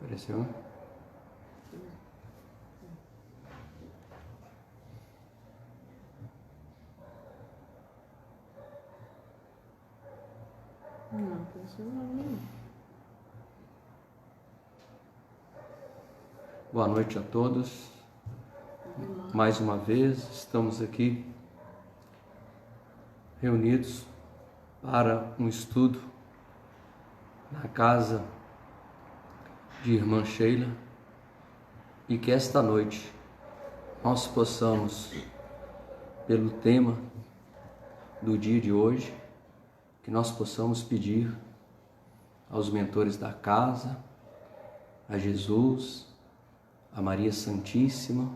Apareceu? Não, apareceu não. Boa noite a todos. Mais uma vez estamos aqui reunidos para um estudo na casa de irmã Sheila, e que esta noite nós possamos, pelo tema do dia de hoje, que nós possamos pedir aos mentores da casa, a Jesus, a Maria Santíssima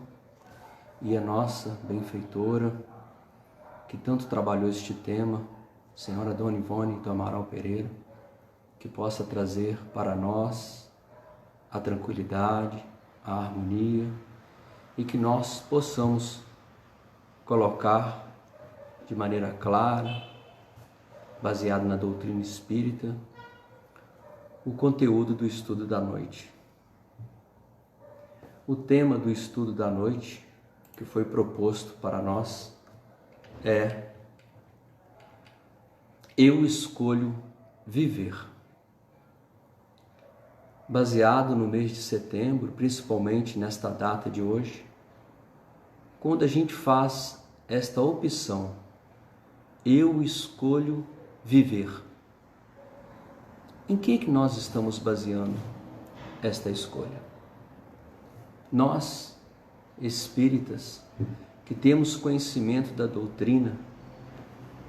e a nossa benfeitora, que tanto trabalhou este tema, Senhora Dona Ivone do Amaral Pereira, que possa trazer para nós a tranquilidade, a harmonia, e que nós possamos colocar de maneira clara, baseado na doutrina espírita, o conteúdo do estudo da noite. O tema do estudo da noite que foi proposto para nós é: eu escolho viver. Baseado no mês de setembro, principalmente nesta data de hoje, quando a gente faz esta opção, eu escolho viver. Em que nós estamos baseando esta escolha? Nós, espíritas, que temos conhecimento da doutrina,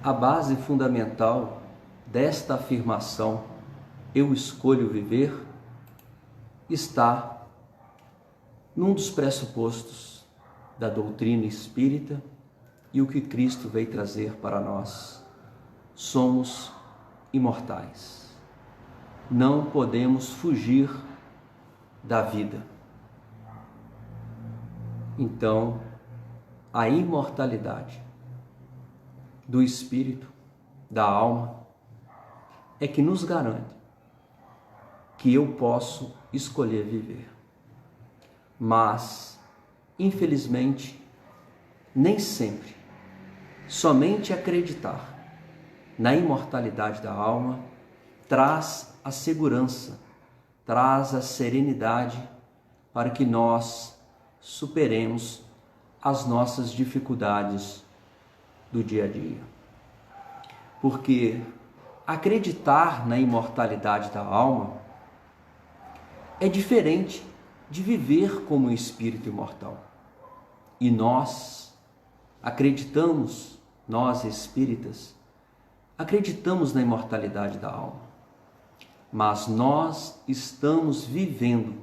a base fundamental desta afirmação, eu escolho viver, está num dos pressupostos da doutrina espírita e o que Cristo veio trazer para nós. Somos imortais. Não podemos fugir da vida. Então, a imortalidade do espírito, da alma, é que nos garante que eu posso escolher viver. Mas, infelizmente, nem sempre, somente acreditar na imortalidade da alma traz a segurança, traz a serenidade para que nós superemos as nossas dificuldades do dia a dia. Porque acreditar na imortalidade da alma é diferente de viver como um espírito imortal. E nós acreditamos, nós espíritas, acreditamos na imortalidade da alma. Mas nós estamos vivendo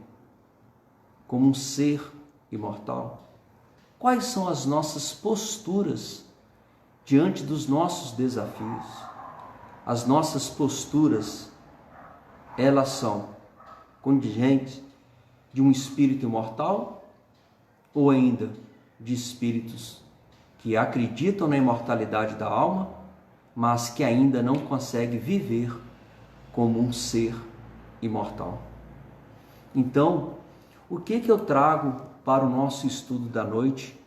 como um ser imortal? Quais são as nossas posturas diante dos nossos desafios? As nossas posturas, elas são contingentes de um espírito imortal ou ainda de espíritos que acreditam na imortalidade da alma, mas que ainda não conseguem viver como um ser imortal? Então, o que eu trago para o nosso estudo da noite,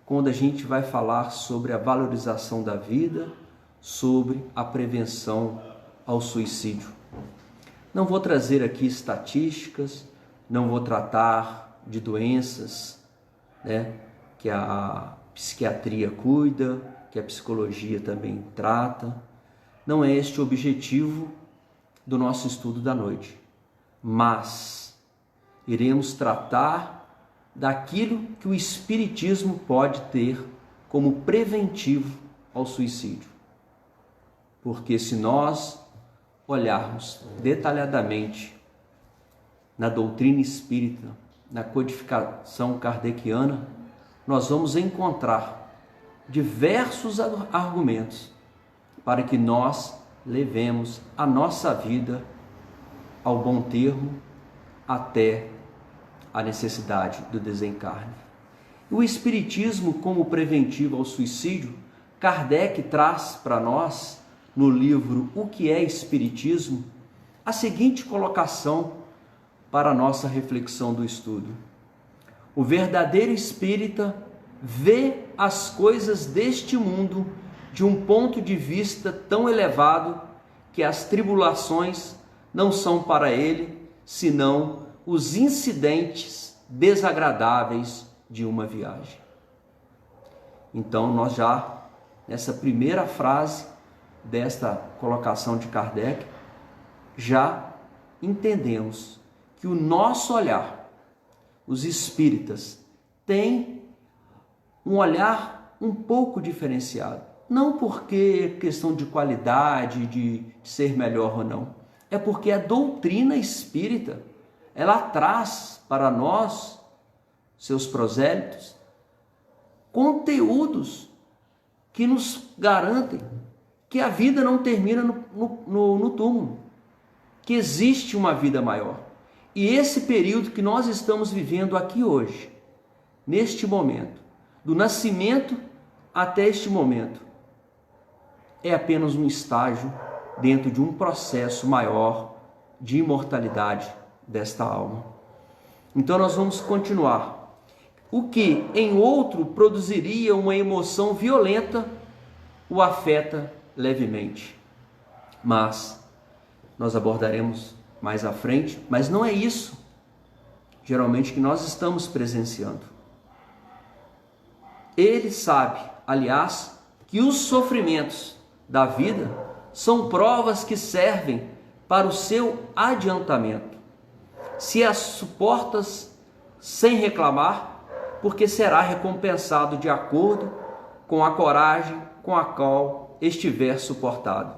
quando a gente vai falar sobre a valorização da vida, sobre a prevenção ao suicídio? Não vou trazer aqui estatísticas, não vou tratar de doenças, que a psiquiatria cuida, que a psicologia também trata. Não é este o objetivo do nosso estudo da noite, mas iremos tratar daquilo que o Espiritismo pode ter como preventivo ao suicídio. Porque se nós olharmos detalhadamente na doutrina espírita, na codificação kardeciana, nós vamos encontrar diversos argumentos para que nós levemos a nossa vida ao bom termo até a necessidade do desencarne. O Espiritismo como preventivo ao suicídio, Kardec traz para nós, no livro O que é Espiritismo, a seguinte colocação para a nossa reflexão do estudo. O verdadeiro espírita vê as coisas deste mundo de um ponto de vista tão elevado que as tribulações não são para ele senão os incidentes desagradáveis de uma viagem. Então, nós já, nessa primeira frase desta colocação de Kardec, já entendemos que o nosso olhar, os espíritas, têm um olhar um pouco diferenciado. Não porque é questão de qualidade, de ser melhor ou não. É porque a doutrina espírita, ela traz para nós, seus prosélitos, conteúdos que nos garantem que a vida não termina no túmulo, que existe uma vida maior. E esse período que nós estamos vivendo aqui hoje, neste momento, do nascimento até este momento, é apenas um estágio dentro de um processo maior de imortalidade desta alma. Então nós vamos continuar. O que em outro produziria uma emoção violenta, o afeta levemente. Mas nós abordaremos mais à frente, mas não é isso geralmente que nós estamos presenciando. Ele sabe, aliás, que os sofrimentos da vida são provas que servem para o seu adiantamento. Se as suportas sem reclamar, porque será recompensado de acordo com a coragem com a qual estiver suportado.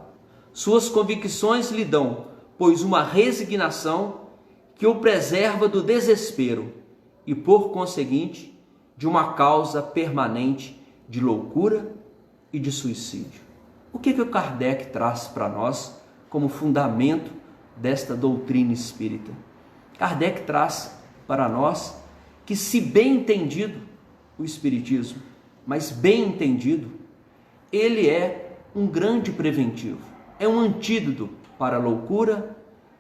Suas convicções lhe dão, pois, uma resignação que o preserva do desespero e, por conseguinte, de uma causa permanente de loucura e de suicídio. O que o Kardec traz para nós como fundamento desta doutrina espírita? Kardec traz para nós que, se bem entendido o Espiritismo, mas bem entendido, ele é um grande preventivo, é um antídoto para a loucura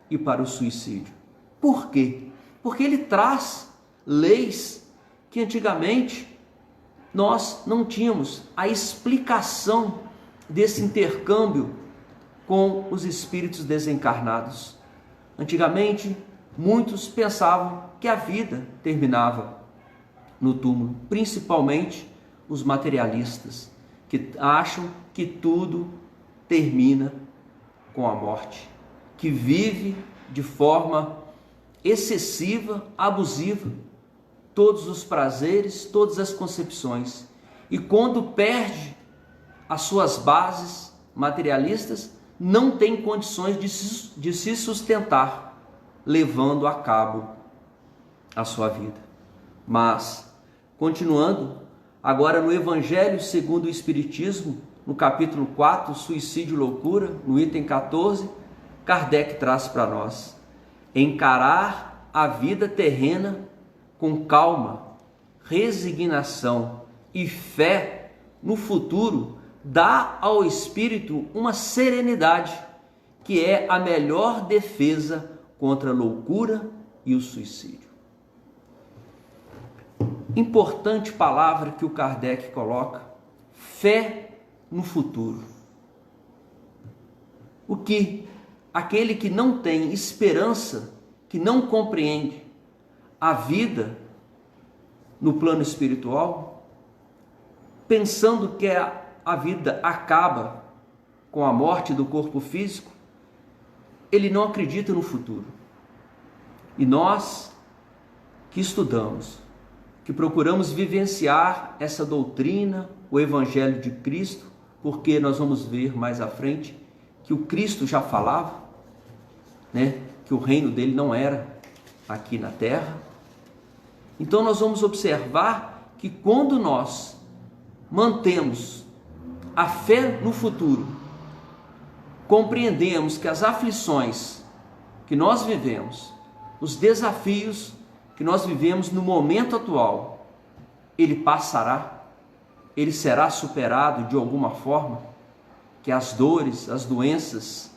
e para o suicídio. Por quê? Porque ele traz leis que antigamente nós não tínhamos a explicação desse intercâmbio com os espíritos desencarnados. Antigamente, muitos pensavam que a vida terminava no túmulo, principalmente os materialistas, que acham que tudo termina com a morte, que vive de forma excessiva, abusiva, todos os prazeres, todas as concepções, e quando perde as suas bases materialistas, não tem condições de se sustentar, levando a cabo a sua vida. Mas, continuando, agora no Evangelho segundo o Espiritismo, no capítulo 4, Suicídio e Loucura, no item 14, Kardec traz para nós: encarar a vida terrena com calma, resignação e fé no futuro dá ao espírito uma serenidade que é a melhor defesa contra a loucura e o suicídio. Importante palavra que o Kardec coloca: fé no futuro. O que aquele que não tem esperança, que não compreende a vida no plano espiritual, pensando que a vida acaba com a morte do corpo físico, ele não acredita no futuro. E nós que estudamos, que procuramos vivenciar essa doutrina, o Evangelho de Cristo, porque nós vamos ver mais à frente que o Cristo já falava, que o reino dele não era aqui na terra. Então nós vamos observar que quando nós mantemos a fé no futuro, compreendemos que as aflições que nós vivemos, os desafios que nós vivemos no momento atual, ele passará, ele será superado de alguma forma, que as dores, as doenças,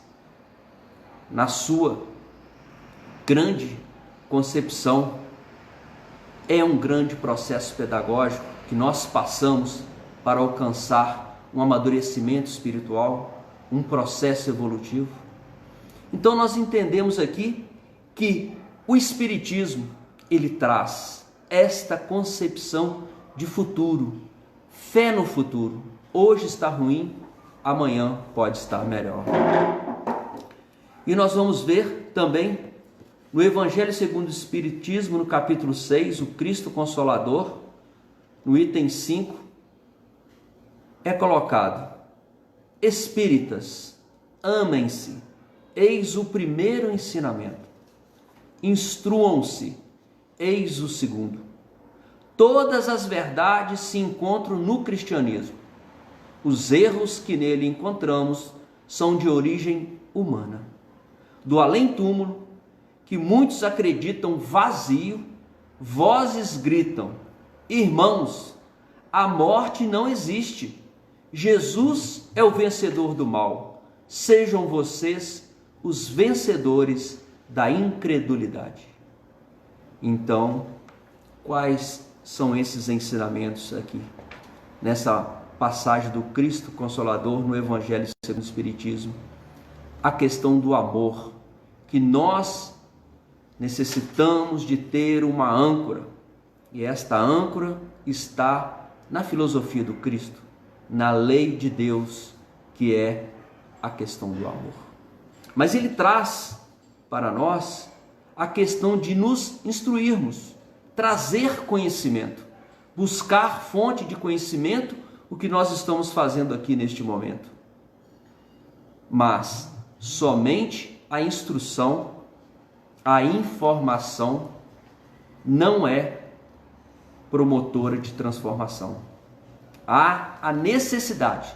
na sua grande concepção é um grande processo pedagógico que nós passamos para alcançar um amadurecimento espiritual, um processo evolutivo. Então nós entendemos aqui que o Espiritismo, ele traz esta concepção de futuro, fé no futuro. Hoje está ruim, amanhã pode estar melhor. E nós vamos ver também no Evangelho segundo o Espiritismo, no capítulo 6, o Cristo Consolador, no item 5, é colocado: espíritas, amem-se, eis o primeiro ensinamento. Instruam-se, eis o segundo. Todas as verdades se encontram no cristianismo. Os erros que nele encontramos são de origem humana. Do além-túmulo, que muitos acreditam vazio, vozes gritam: irmãos, a morte não existe. Jesus é o vencedor do mal. Sejam vocês os vencedores da incredulidade. Então, quais são esses ensinamentos aqui, nessa passagem do Cristo Consolador no Evangelho segundo o Espiritismo? A questão do amor, que nós necessitamos de ter uma âncora, e esta âncora está na filosofia do Cristo, na lei de Deus, que é a questão do amor. Mas ele traz para nós a questão de nos instruirmos, trazer conhecimento, buscar fonte de conhecimento, o que nós estamos fazendo aqui neste momento. Mas somente a instrução, a informação não é promotora de transformação. Há a necessidade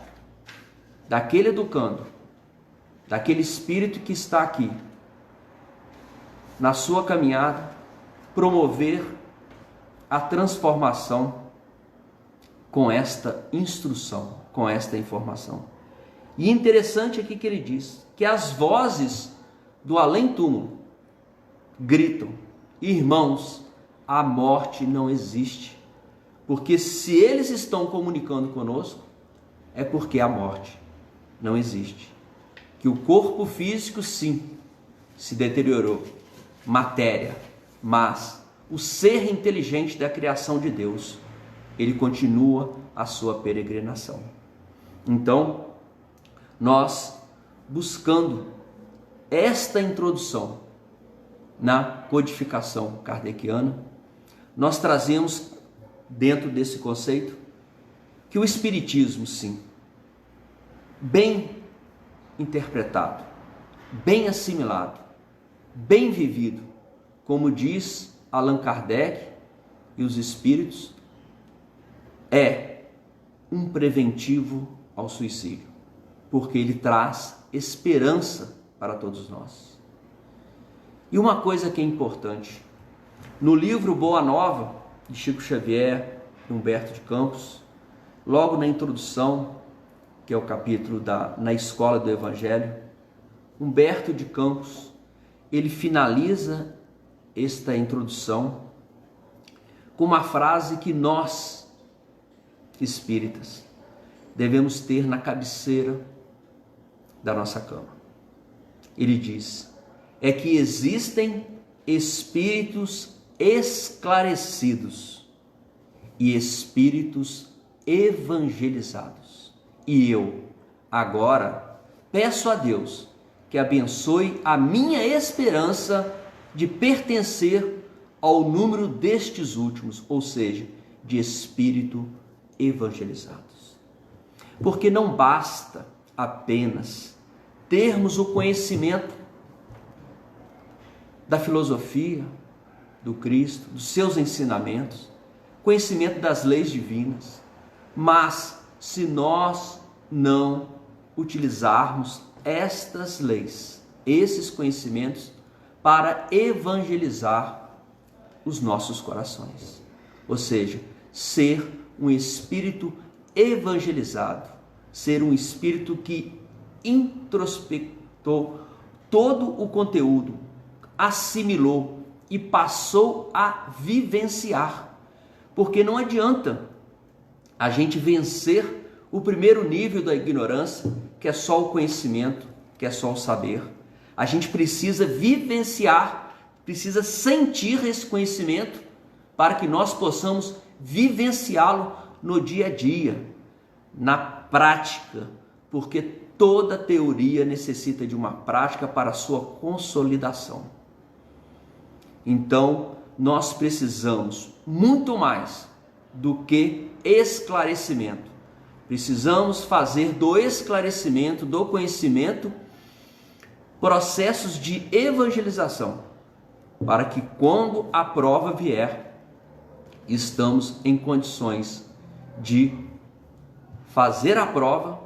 daquele educando, daquele espírito que está aqui, na sua caminhada, promover a transformação com esta instrução, com esta informação. E interessante aqui que ele diz que as vozes do além-túmulo gritam: irmãos, a morte não existe. Porque se eles estão comunicando conosco, é porque a morte não existe. Que o corpo físico, sim, se deteriorou, matéria, mas o ser inteligente da criação de Deus, ele continua a sua peregrinação. Então, nós, buscando esta introdução na codificação kardeciana, nós trazemos dentro desse conceito que o Espiritismo, sim, bem interpretado, bem assimilado, bem vivido, como diz Allan Kardec e os Espíritos, é um preventivo ao suicídio, porque ele traz esperança para todos nós. E uma coisa que é importante, no livro Boa Nova, de Chico Xavier e Humberto de Campos, logo na introdução, que é o capítulo Na Escola do Evangelho, Humberto de Campos, ele finaliza esta introdução com uma frase que nós, espíritas, devemos ter na cabeceira da nossa cama. Ele diz: é que existem espíritos esclarecidos e espíritos evangelizados. E eu, agora, peço a Deus que abençoe a minha esperança de pertencer ao número destes últimos, ou seja, de espírito evangelizados. Porque não basta apenas termos o conhecimento da filosofia do Cristo, dos seus ensinamentos, conhecimento das leis divinas, mas se nós não utilizarmos estas leis, esses conhecimentos, para evangelizar os nossos corações, ou seja, ser um espírito evangelizado, ser um espírito que introspectou todo o conteúdo, assimilou e passou a vivenciar. Porque não adianta a gente vencer o primeiro nível da ignorância, que é só o conhecimento, que é só o saber. A gente precisa vivenciar, precisa sentir esse conhecimento para que nós possamos vivenciá-lo no dia a dia, na prática, porque toda teoria necessita de uma prática para a sua consolidação. Então, nós precisamos muito mais do que esclarecimento. Precisamos fazer do esclarecimento, do conhecimento, processos de evangelização, para que quando a prova vier, estamos em condições de fazer a prova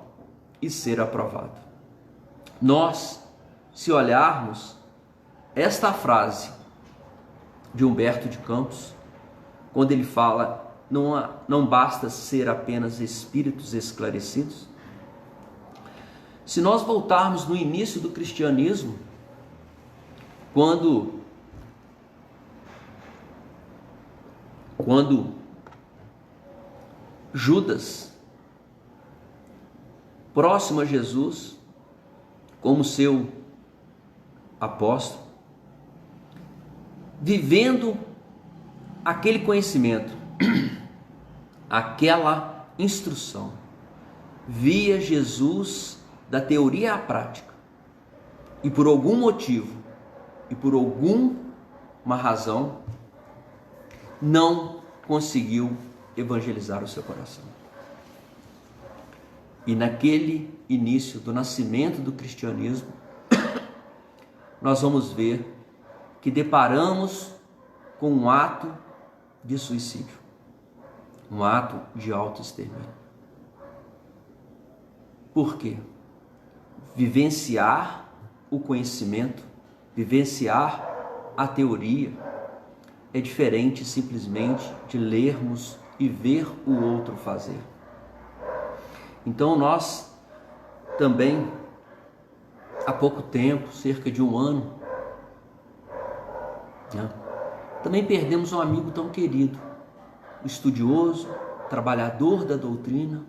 e ser aprovado. Nós, se olharmos esta frase de Humberto de Campos, quando ele fala, não basta ser apenas espíritos esclarecidos. Se nós voltarmos no início do cristianismo, quando Judas, próximo a Jesus, como seu apóstolo, vivendo aquele conhecimento, aquela instrução, via Jesus da teoria à prática, e por algum motivo, e por alguma razão, não conseguiu evangelizar o seu coração. E naquele início do nascimento do cristianismo, nós vamos ver que deparamos com um ato de suicídio, um ato de autoextermínio. Por quê? Vivenciar o conhecimento, vivenciar a teoria é diferente simplesmente de lermos e ver o outro fazer. Então nós também, há pouco tempo, cerca de um ano, também perdemos um amigo tão querido, estudioso, trabalhador da doutrina,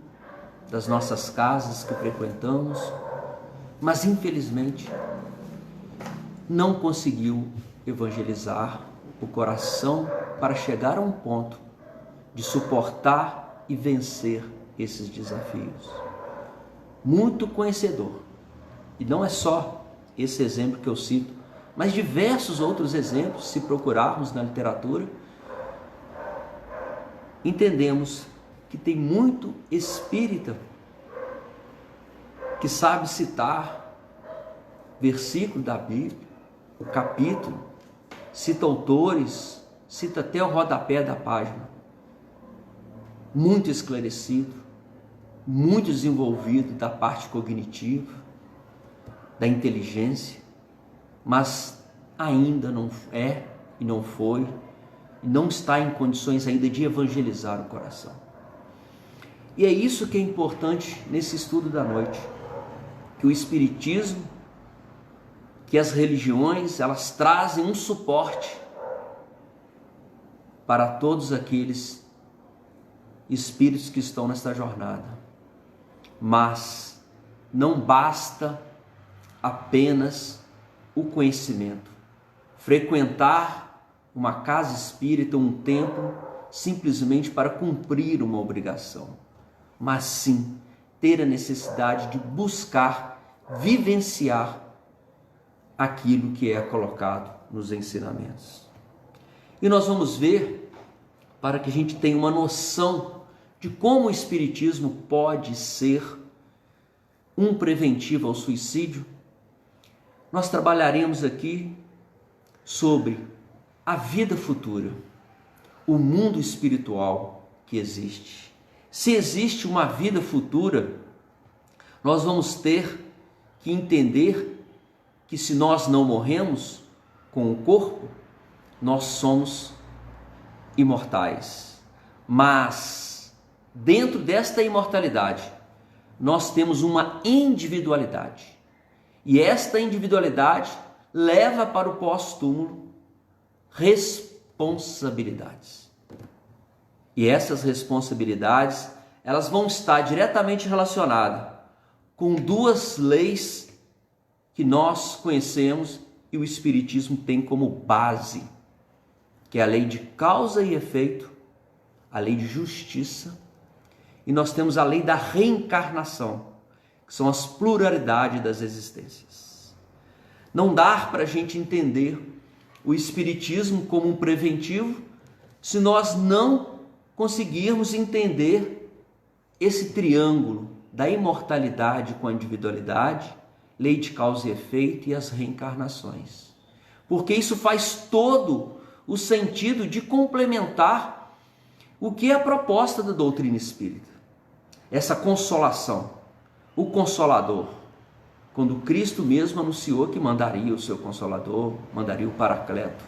das nossas casas que frequentamos, mas infelizmente não conseguiu evangelizar o coração para chegar a um ponto de suportar e vencer esses desafios. Muito conhecedor, e não é só esse exemplo que eu cito, mas diversos outros exemplos, se procurarmos na literatura, entendemos que tem muito espírita que sabe citar versículo da Bíblia, o capítulo, cita autores, cita até o rodapé da página. Muito esclarecido, muito desenvolvido da parte cognitiva, da inteligência, mas ainda não é e não foi, e não está em condições ainda de evangelizar o coração. E é isso que é importante nesse estudo da noite, que o Espiritismo, que as religiões, elas trazem um suporte para todos aqueles espíritos que estão nesta jornada. Mas não basta apenas o conhecimento, frequentar uma casa espírita, um templo, simplesmente para cumprir uma obrigação, mas sim ter a necessidade de buscar, vivenciar aquilo que é colocado nos ensinamentos. E nós vamos ver, para que a gente tenha uma noção de como o Espiritismo pode ser um preventivo ao suicídio, nós trabalharemos aqui sobre a vida futura, o mundo espiritual que existe. Se existe uma vida futura, nós vamos ter que entender que se nós não morremos com o corpo, nós somos imortais. Mas dentro desta imortalidade, nós temos uma individualidade. E esta individualidade leva para o pós-túmulo responsabilidades. E essas responsabilidades, elas vão estar diretamente relacionadas com duas leis que nós conhecemos e o Espiritismo tem como base, que é a lei de causa e efeito, a lei de justiça, e nós temos a lei da reencarnação, que são as pluralidades das existências. Não dá para a gente entender o Espiritismo como um preventivo se nós não conseguirmos entender esse triângulo da imortalidade com a individualidade, lei de causa e efeito e as reencarnações. Porque isso faz todo o sentido de complementar o que é a proposta da doutrina espírita. Essa consolação, o Consolador, quando Cristo mesmo anunciou que mandaria o seu Consolador, mandaria o Paracleto,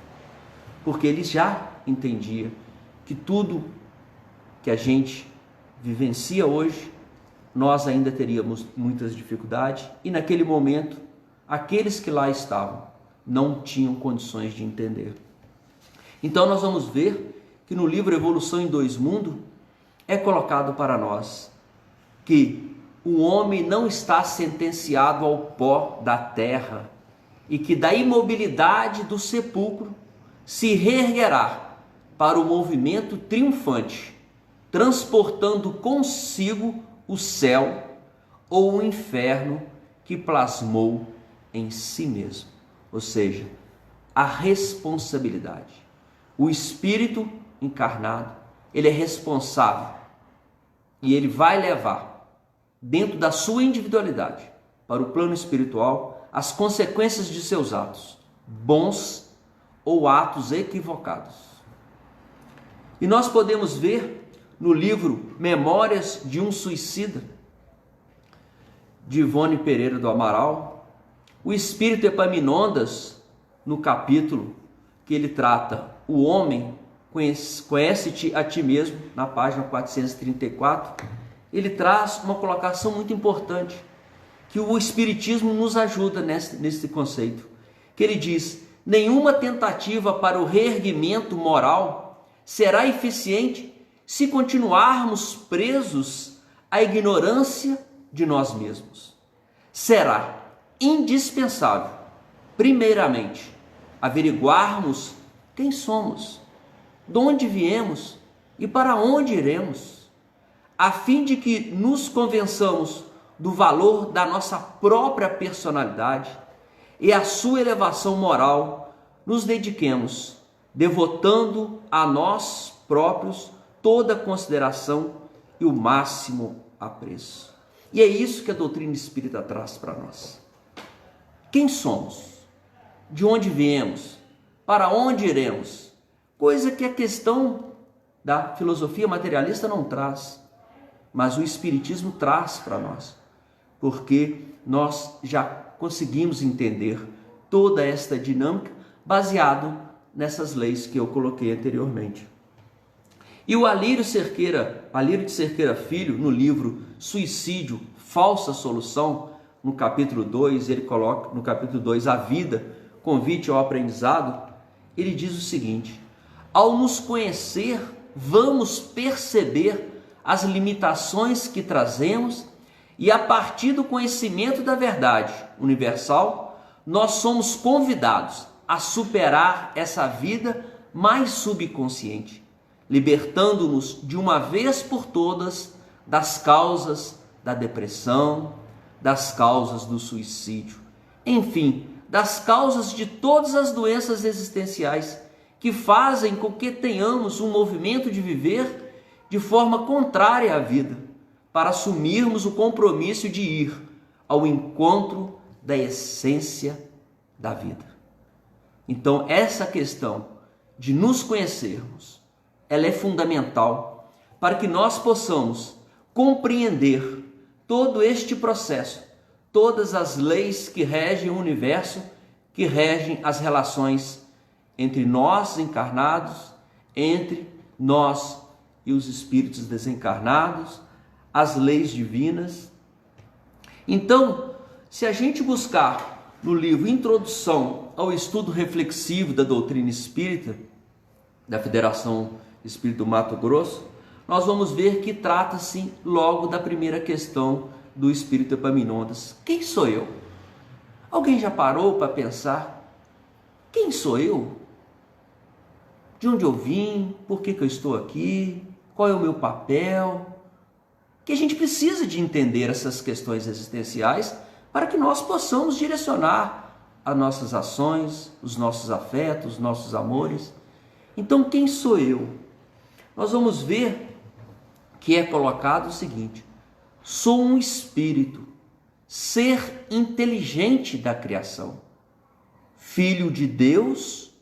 porque ele já entendia que tudo que a gente vivencia hoje, nós ainda teríamos muitas dificuldades, e naquele momento, aqueles que lá estavam não tinham condições de entender. Então nós vamos ver que no livro Evolução em Dois Mundos é colocado para nós que o homem não está sentenciado ao pó da terra e que da imobilidade do sepulcro se reerguerá para o movimento triunfante, transportando consigo o céu ou o inferno que plasmou em si mesmo. Ou seja, a responsabilidade. O espírito encarnado, ele é responsável e ele vai levar dentro da sua individualidade para o plano espiritual as consequências de seus atos, bons ou atos equivocados. E nós podemos ver no livro Memórias de um Suicida, de Ivone Pereira do Amaral, o espírito Epaminondas, no capítulo que ele trata o homem, conhece-te a ti mesmo, na página 434, ele traz uma colocação muito importante, que o Espiritismo nos ajuda nesse conceito, que ele diz: nenhuma tentativa para o reerguimento moral será eficiente se continuarmos presos à ignorância de nós mesmos. Será indispensável, primeiramente, averiguarmos quem somos, de onde viemos e para onde iremos, a fim de que nos convençamos do valor da nossa própria personalidade e a sua elevação moral, nos dediquemos, devotando a nós próprios toda a consideração e o máximo apreço. E é isso que a doutrina espírita traz para nós. Quem somos? De onde viemos? Para onde iremos? Coisa que a questão da filosofia materialista não traz, mas o Espiritismo traz para nós, porque nós já conseguimos entender toda esta dinâmica baseado nessas leis que eu coloquei anteriormente. E o Alírio de Cerqueira Filho, no livro Suicídio, Falsa Solução, no capítulo 2, ele coloca, no capítulo 2, a vida, convite ao aprendizado, ele diz o seguinte: ao nos conhecer, vamos perceber as limitações que trazemos e a partir do conhecimento da verdade universal, nós somos convidados a superar essa vida mais subconsciente, libertando-nos de uma vez por todas das causas da depressão, das causas do suicídio, enfim, das causas de todas as doenças existenciais que fazem com que tenhamos um movimento de viver de forma contrária à vida, para assumirmos o compromisso de ir ao encontro da essência da vida. Então, essa questão de nos conhecermos, ela é fundamental para que nós possamos compreender todo este processo, todas as leis que regem o universo, que regem as relações entre nós encarnados, entre nós e os espíritos desencarnados, as leis divinas. Então, se a gente buscar no livro Introdução ao Estudo Reflexivo da Doutrina Espírita, da Federação Espírita do Mato Grosso, nós vamos ver que trata-se logo da primeira questão do Espírito Epaminondas. Quem sou eu? Alguém já parou para pensar? Quem sou eu? De onde eu vim? Por que eu estou aqui? Qual é o meu papel? Que a gente precisa de entender essas questões existenciais para que nós possamos direcionar as nossas ações, os nossos afetos, os nossos amores. Então, quem sou eu? Nós vamos ver que é colocado o seguinte: sou um espírito, ser inteligente da criação, filho de Deus,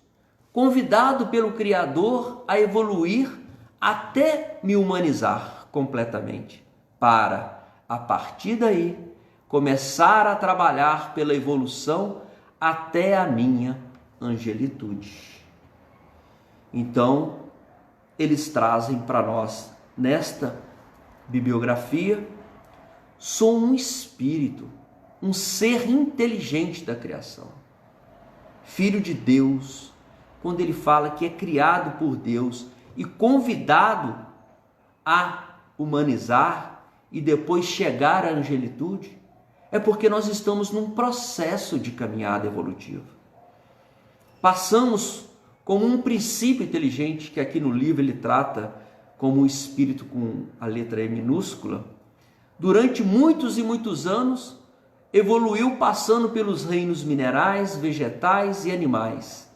convidado pelo Criador a evoluir até me humanizar completamente, para, a partir daí, começar a trabalhar pela evolução até a minha angelitude. Então, eles trazem para nós, nesta bibliografia, sou um espírito, um ser inteligente da criação, filho de Deus. Quando ele fala que é criado por Deus e convidado a humanizar e depois chegar à angelitude, é porque nós estamos num processo de caminhada evolutiva. Passamos como um princípio inteligente, que aqui no livro ele trata como um espírito com a letra E minúscula, durante muitos e muitos anos, evoluiu passando pelos reinos minerais, vegetais e animais,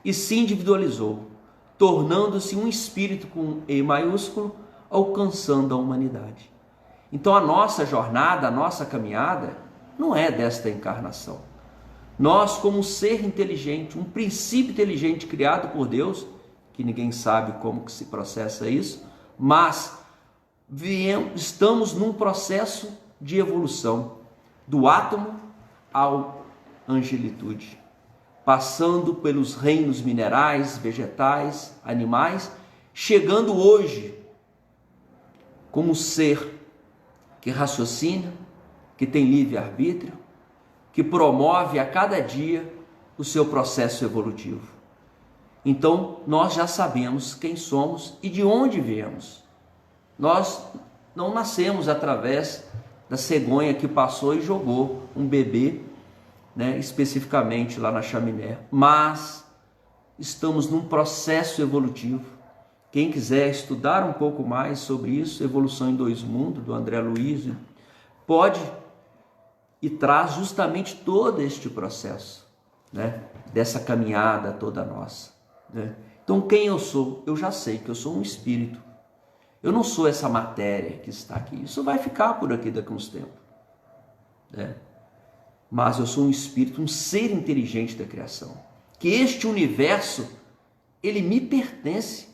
e se individualizou, tornando-se um espírito com E maiúsculo, alcançando a humanidade. Então a nossa jornada, a nossa caminhada, não é desta encarnação. Nós, como um ser inteligente, um princípio inteligente criado por Deus, que ninguém sabe como que se processa isso, mas estamos num processo de evolução, do átomo à angelitude, passando pelos reinos minerais, vegetais, animais, chegando hoje como ser que raciocina, que tem livre-arbítrio, que promove a cada dia o seu processo evolutivo. Então, nós já sabemos quem somos e de onde viemos. Nós não nascemos através da cegonha que passou e jogou um bebê, especificamente lá na chaminé, mas estamos num processo evolutivo. Quem quiser estudar um pouco mais sobre isso, Evolução em Dois Mundos, do André Luiz, pode e traz justamente todo este processo, dessa caminhada toda nossa. Então, quem eu sou? Eu já sei que eu sou um espírito. Eu não sou essa matéria que está aqui. Isso vai ficar por aqui daqui a uns tempos. Mas eu sou um espírito, um ser inteligente da criação. Que este universo, ele me pertence.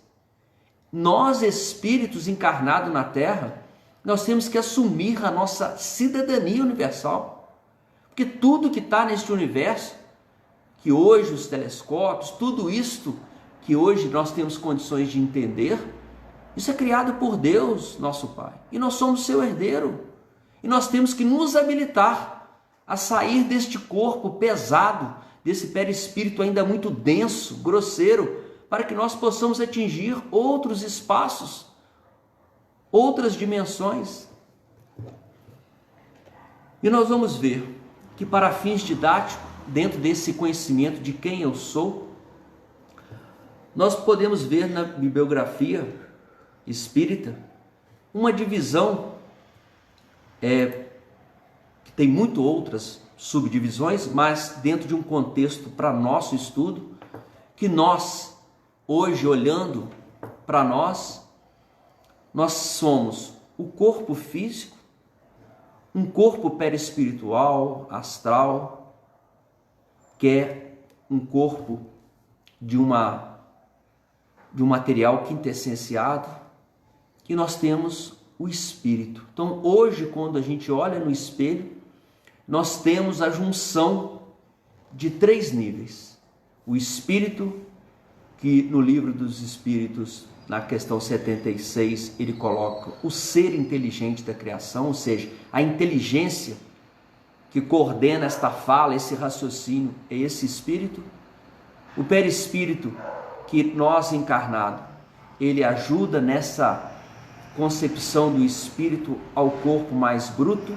Nós, espíritos encarnados na Terra, nós temos que assumir a nossa cidadania universal. Porque tudo que está neste universo, que hoje os telescópios, tudo isto que hoje nós temos condições de entender, isso é criado por Deus, nosso Pai. E nós somos seu herdeiro. E nós temos que nos habilitar a sair deste corpo pesado, desse perispírito ainda muito denso, grosseiro, para que nós possamos atingir outros espaços, outras dimensões. E nós vamos ver que, para fins didáticos, dentro desse conhecimento de quem eu sou, nós podemos ver na bibliografia espírita uma divisão, que tem muito outras subdivisões, mas dentro de um contexto para nosso estudo, que nós, hoje, olhando para nós somos o corpo físico, um corpo perispiritual, astral, que é um corpo de um material quintessenciado, que nós temos o espírito. Então, hoje, quando a gente olha no espelho, nós temos a junção de 3 níveis. O espírito, que no livro dos Espíritos, na questão 76, ele coloca o ser inteligente da criação, ou seja, a inteligência que coordena esta fala, esse raciocínio, é esse espírito. O perispírito que nós encarnado, ele ajuda nessa concepção do espírito ao corpo mais bruto,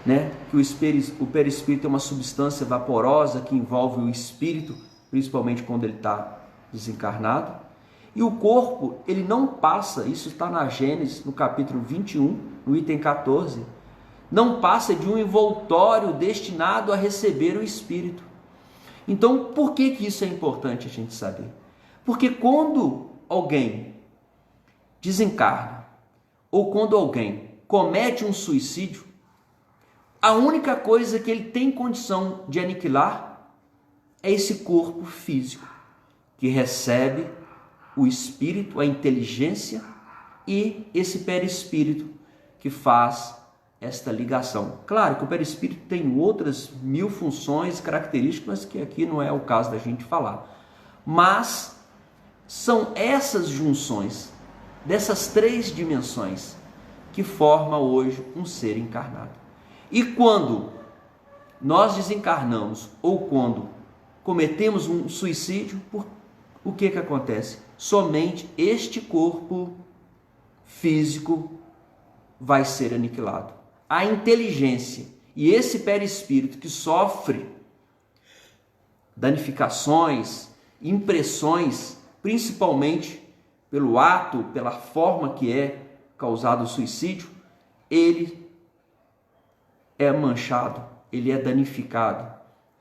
né? Que o perispírito é uma substância vaporosa que envolve o espírito, principalmente quando ele está desencarnado. E o corpo, ele não passa, isso está na Gênesis, no capítulo 21, no item 14, não passa de um envoltório destinado a receber o espírito. Então, por que isso é importante a gente saber? Porque quando alguém desencarna, ou quando alguém comete um suicídio, a única coisa que ele tem condição de aniquilar é esse corpo físico, que recebe o espírito, a inteligência e esse perispírito que faz esta ligação. Claro que o perispírito tem outras 1000 funções, características que aqui não é o caso da gente falar. Mas são essas junções dessas 3 dimensões que forma hoje um ser encarnado. E quando nós desencarnamos ou quando cometemos um suicídio, o que acontece? Somente este corpo físico vai ser aniquilado. A inteligência e esse perispírito que sofre danificações, impressões, principalmente pelo ato, pela forma que é causado o suicídio, ele é manchado, ele é danificado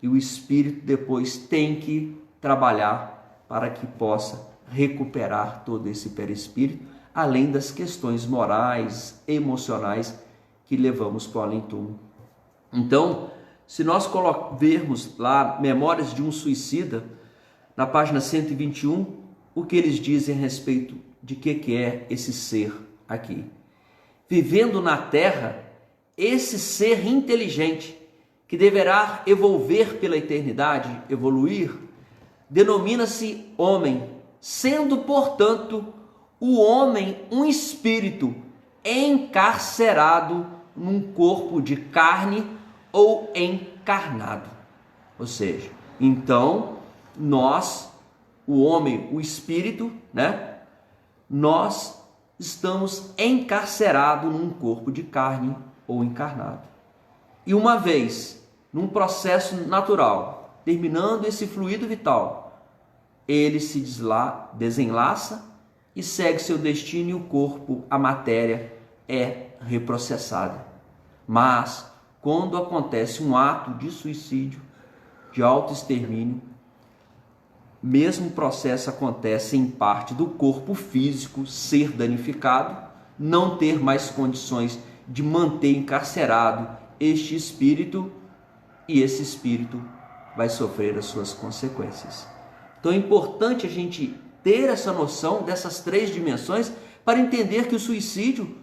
e o espírito depois tem que trabalhar para que possa recuperar todo esse perispírito, além das questões morais, emocionais que levamos para o além-túmulo. Então, se nós vermos lá Memórias de um Suicida, na página 121, o que eles dizem a respeito de que é esse ser aqui. Vivendo na Terra, esse ser inteligente, que deverá evolver pela eternidade, evoluir, denomina-se homem, sendo, portanto, o homem um espírito encarcerado num corpo de carne ou encarnado. Ou seja, então, nós, o homem, o espírito, né? Nós estamos encarcerados num corpo de carne ou encarnado. E uma vez, num processo natural, terminando esse fluido vital, ele se desenlaça e segue seu destino e o corpo, a matéria, é reprocessada. Mas, quando acontece um ato de suicídio, de autoextermínio, mesmo processo acontece em parte do corpo físico ser danificado, não ter mais condições de manter encarcerado este espírito, e esse espírito vai sofrer as suas consequências. Então é importante a gente ter essa noção dessas 3 dimensões para entender que o suicídio,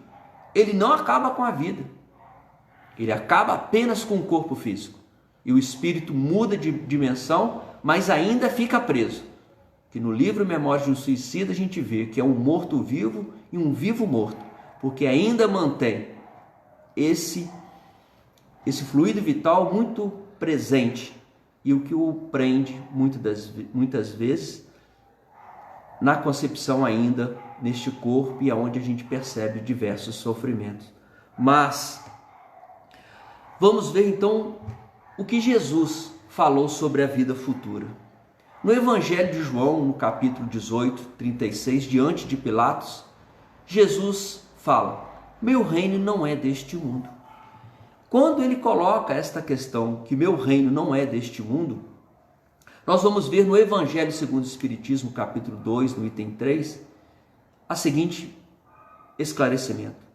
ele não acaba com a vida. Ele acaba apenas com o corpo físico. E o espírito muda de dimensão, mas ainda fica preso. Que no livro Memórias de um Suicida a gente vê que é um morto-vivo e um vivo-morto, porque ainda mantém esse fluido vital muito presente e o que o prende muitas vezes na concepção ainda neste corpo, e aonde a gente percebe diversos sofrimentos. Mas vamos ver então o que Jesus falou sobre a vida futura. No Evangelho de João, no capítulo 18, 36, diante de Pilatos, Jesus fala: meu reino não é deste mundo. Quando ele coloca esta questão, que meu reino não é deste mundo, nós vamos ver no Evangelho segundo o Espiritismo, capítulo 2, no item 3, a seguinte esclarecimento.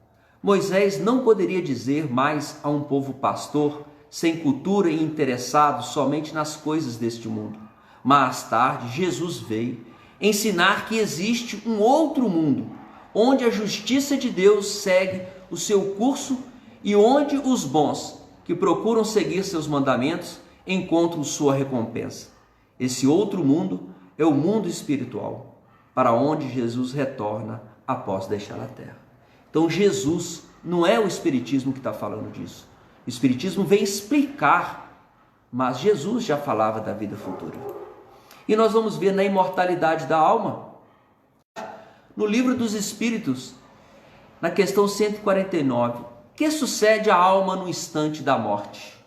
Moisés não poderia dizer mais a um povo pastor, sem cultura e interessado somente nas coisas deste mundo. Mais tarde, Jesus veio ensinar que existe um outro mundo, onde a justiça de Deus segue o seu curso e onde os bons, que procuram seguir seus mandamentos, encontram sua recompensa. Esse outro mundo é o mundo espiritual, para onde Jesus retorna após deixar a terra. Então Jesus não é o Espiritismo que está falando disso. O Espiritismo vem explicar, mas Jesus já falava da vida futura. E nós vamos ver na imortalidade da alma, no Livro dos Espíritos, na questão 149, que sucede à alma no instante da morte?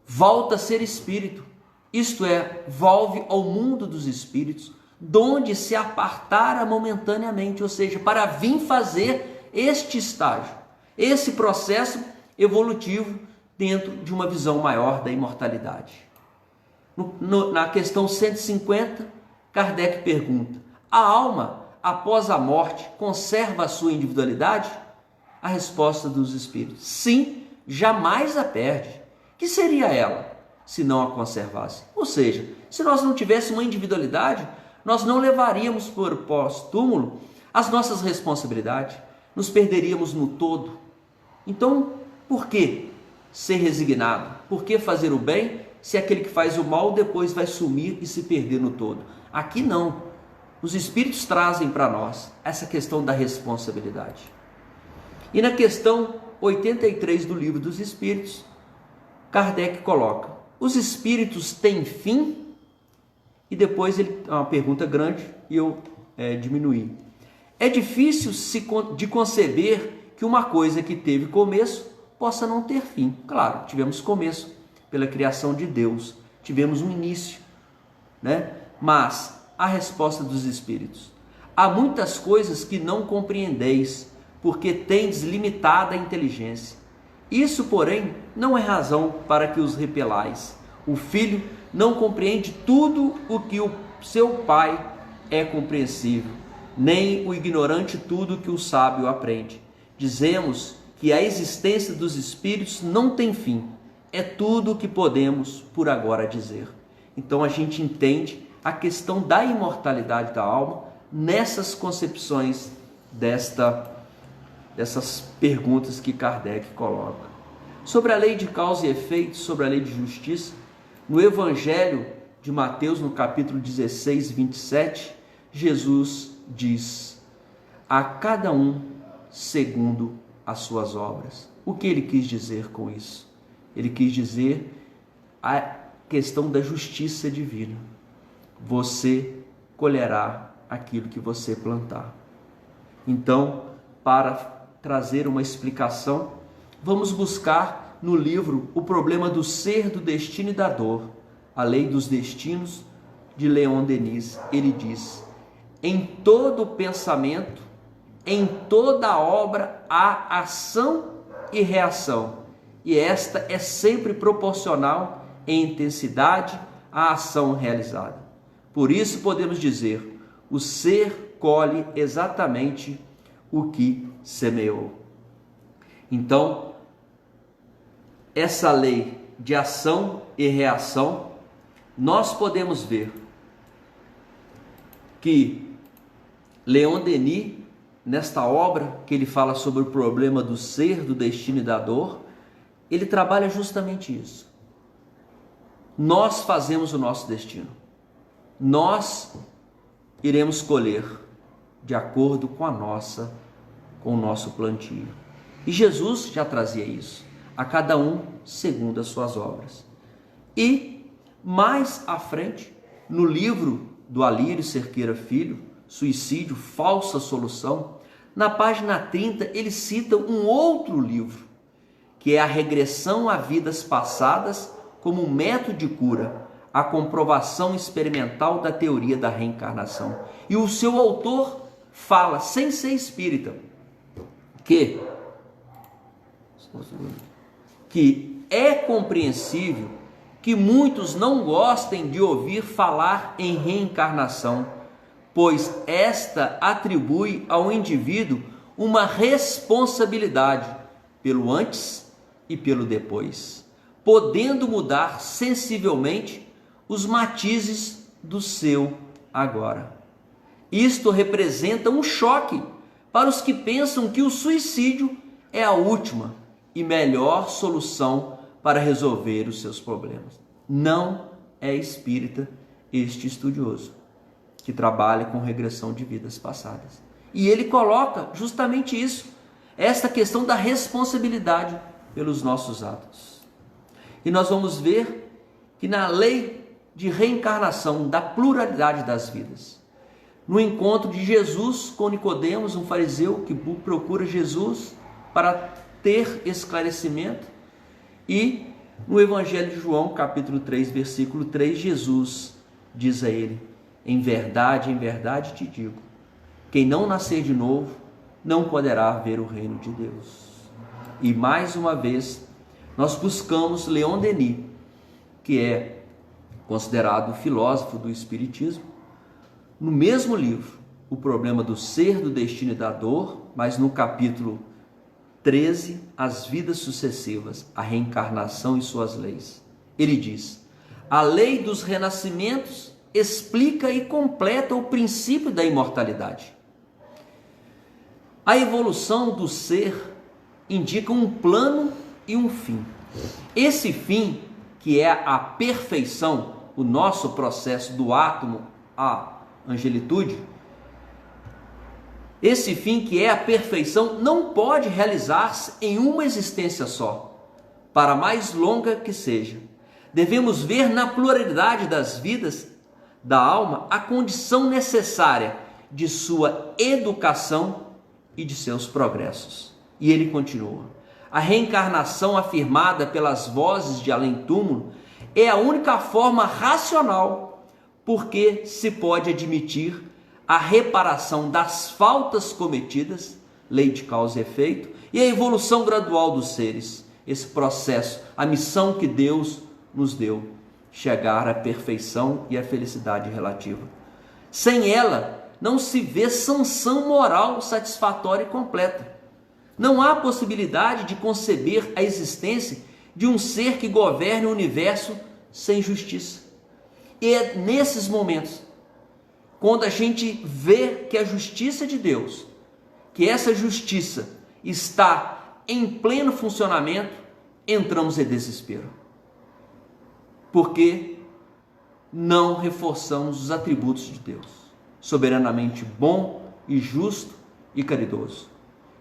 Volta a ser espírito, isto é, volve ao mundo dos espíritos, donde se apartara momentaneamente, ou seja, para vir fazer este estágio, esse processo evolutivo dentro de uma visão maior da imortalidade. Na questão 150, Kardec pergunta: a alma, após a morte, conserva a sua individualidade? A resposta dos espíritos: sim, jamais a perde. Que seria ela, se não a conservasse? Ou seja, se nós não tivéssemos uma individualidade, nós não levaríamos para o pós-túmulo as nossas responsabilidades, nos perderíamos no todo. Então, por que ser resignado? Por que fazer o bem, se aquele que faz o mal depois vai sumir e se perder no todo? Aqui não. Os espíritos trazem para nós essa questão da responsabilidade. E na questão 83 do Livro dos Espíritos, Kardec coloca: os espíritos têm fim? E depois ele uma pergunta grande e eu diminuí. É difícil de conceber que uma coisa que teve começo possa não ter fim. Claro, tivemos começo pela criação de Deus, tivemos um início, né? Mas a resposta dos espíritos: há muitas coisas que não compreendeis, porque tendes limitada a inteligência. Isso, porém, não é razão para que os repelais. O filho não compreende tudo o que o seu pai é compreensível, nem o ignorante tudo o que o sábio aprende. Dizemos que a existência dos espíritos não tem fim. É tudo o que podemos por agora dizer. Então a gente entende a questão da imortalidade da alma nessas concepções dessas perguntas que Kardec coloca. Sobre a lei de causa e efeito, sobre a lei de justiça, no Evangelho de Mateus, no capítulo 16, 27, Jesus diz: a cada um segundo as suas obras. O que ele quis dizer com isso? Ele quis dizer a questão da justiça divina. Você colherá aquilo que você plantar. Então, para trazer uma explicação, vamos buscar no livro O Problema do Ser, do Destino e da Dor, a Lei dos Destinos, de Leon Denis. Ele diz: em todo pensamento, em toda obra há ação e reação, e esta é sempre proporcional em intensidade à ação realizada. Por isso podemos dizer: o ser colhe exatamente o que semeou. Então, essa lei de ação e reação, nós podemos ver que Leon Denis, nesta obra que ele fala sobre o problema do ser, do destino e da dor, ele trabalha justamente isso. Nós fazemos o nosso destino. Nós iremos colher de acordo com o nosso plantio. E Jesus já trazia isso, a cada um segundo as suas obras. E mais à frente, no livro do Alírio Cerqueira Filho, Suicídio, Falsa Solução, na página 30, ele cita um outro livro, que é A Regressão a Vidas Passadas como um método de cura, a comprovação experimental da teoria da reencarnação. E o seu autor fala, sem ser espírita, que é compreensível que muitos não gostem de ouvir falar em reencarnação, pois esta atribui ao indivíduo uma responsabilidade pelo antes e pelo depois, podendo mudar sensivelmente os matizes do seu agora. Isto representa um choque para os que pensam que o suicídio é a última e melhor solução para resolver os seus problemas. Não é espírita este estudioso que trabalha com regressão de vidas passadas. E ele coloca justamente isso, essa questão da responsabilidade. pelos nossos atos. E nós vamos ver que na lei de reencarnação, da pluralidade das vidas, no encontro de Jesus com Nicodemos, um fariseu que procura Jesus para ter esclarecimento, e no Evangelho de João, capítulo 3, versículo 3, Jesus diz a ele: em verdade te digo, quem não nascer de novo não poderá ver o reino de Deus. E mais uma vez nós buscamos Leon Denis, que é considerado filósofo do Espiritismo, no mesmo livro, O Problema do Ser, do Destino e da Dor, mas no capítulo 13, As Vidas Sucessivas, a Reencarnação e Suas Leis. Ele diz: a lei dos renascimentos explica e completa o princípio da imortalidade. A evolução do ser indica um plano e um fim. Esse fim, que é a perfeição, o nosso processo do átomo à angelitude, esse fim, que é a perfeição, não pode realizar-se em uma existência só, para mais longa que seja. Devemos ver na pluralidade das vidas da alma a condição necessária de sua educação e de seus progressos. E ele continua: a reencarnação afirmada pelas vozes de além-túmulo é a única forma racional, porque se pode admitir a reparação das faltas cometidas, lei de causa e efeito, e a evolução gradual dos seres, esse processo, a missão que Deus nos deu, chegar à perfeição e à felicidade relativa. Sem ela, não se vê sanção moral satisfatória e completa. Não há possibilidade de conceber a existência de um ser que governe o universo sem justiça. E é nesses momentos, quando a gente vê que a justiça de Deus, que essa justiça está em pleno funcionamento, entramos em desespero. Porque não reforçamos os atributos de Deus, soberanamente bom e justo e caridoso,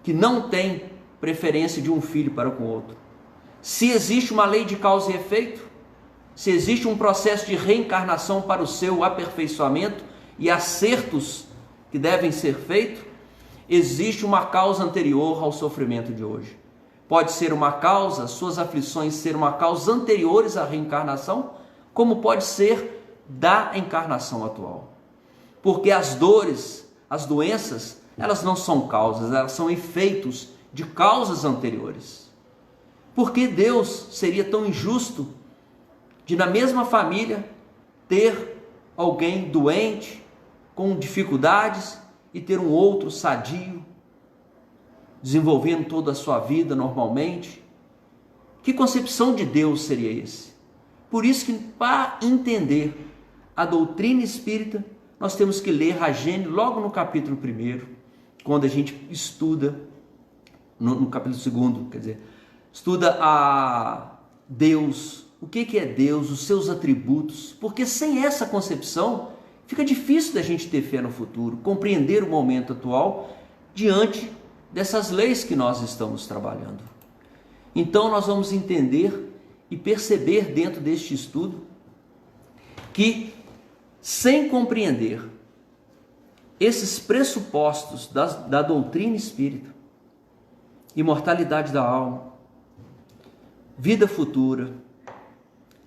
que não tem preferência de um filho para com o outro. Se existe uma lei de causa e efeito, se existe um processo de reencarnação para o seu aperfeiçoamento e acertos que devem ser feitos, existe uma causa anterior ao sofrimento de hoje. Pode ser uma causa, suas aflições ser uma causa anteriores à reencarnação, como pode ser da encarnação atual. Porque as dores, as doenças, elas não são causas, elas são efeitos de causas anteriores. Por que Deus seria tão injusto de, na mesma família, ter alguém doente, com dificuldades, e ter um outro sadio, desenvolvendo toda a sua vida normalmente? Que concepção de Deus seria esse? Por isso que, para entender a doutrina espírita, nós temos que ler a Gênesis logo no capítulo 1, quando a gente estuda, no capítulo 2, quer dizer, estuda a Deus, o que é Deus, os seus atributos, porque sem essa concepção fica difícil da gente ter fé no futuro, compreender o momento atual diante dessas leis que nós estamos trabalhando. Então nós vamos entender e perceber dentro deste estudo que, sem compreender esses pressupostos da doutrina espírita, imortalidade da alma, vida futura,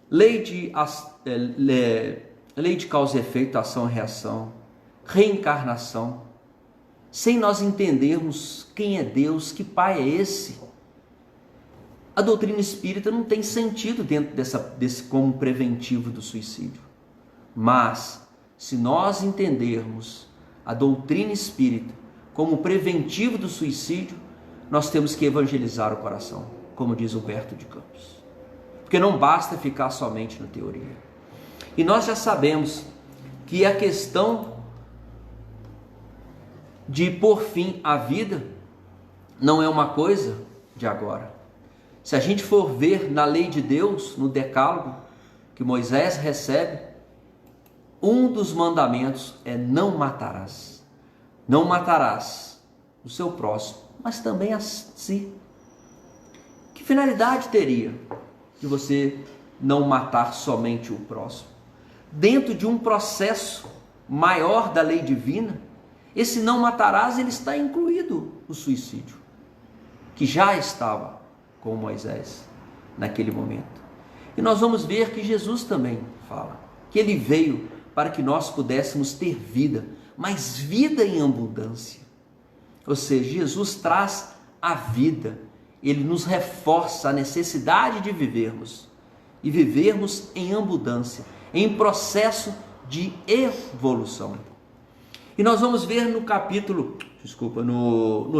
lei de causa e efeito, ação e reação, reencarnação, sem nós entendermos quem é Deus, que Pai é esse, a doutrina espírita não tem sentido dentro desse como preventivo do suicídio. Mas, se nós entendermos a doutrina espírita como preventivo do suicídio, nós temos que evangelizar o coração, como diz Humberto de Campos. Porque não basta ficar somente na teoria. E nós já sabemos que a questão de pôr fim à vida não é uma coisa de agora. Se a gente for ver na lei de Deus, no decálogo que Moisés recebe, um dos mandamentos é: não matarás. Não matarás o seu próximo, mas também a si. Que finalidade teria de você não matar somente o próximo? Dentro de um processo maior da lei divina, esse não matarás, ele está incluído o suicídio, que já estava com Moisés naquele momento. E nós vamos ver que Jesus também fala que ele veio para que nós pudéssemos ter vida, mas vida em abundância. Ou seja, Jesus traz a vida, ele nos reforça a necessidade de vivermos e vivermos em abundância, em processo de evolução. E nós vamos ver no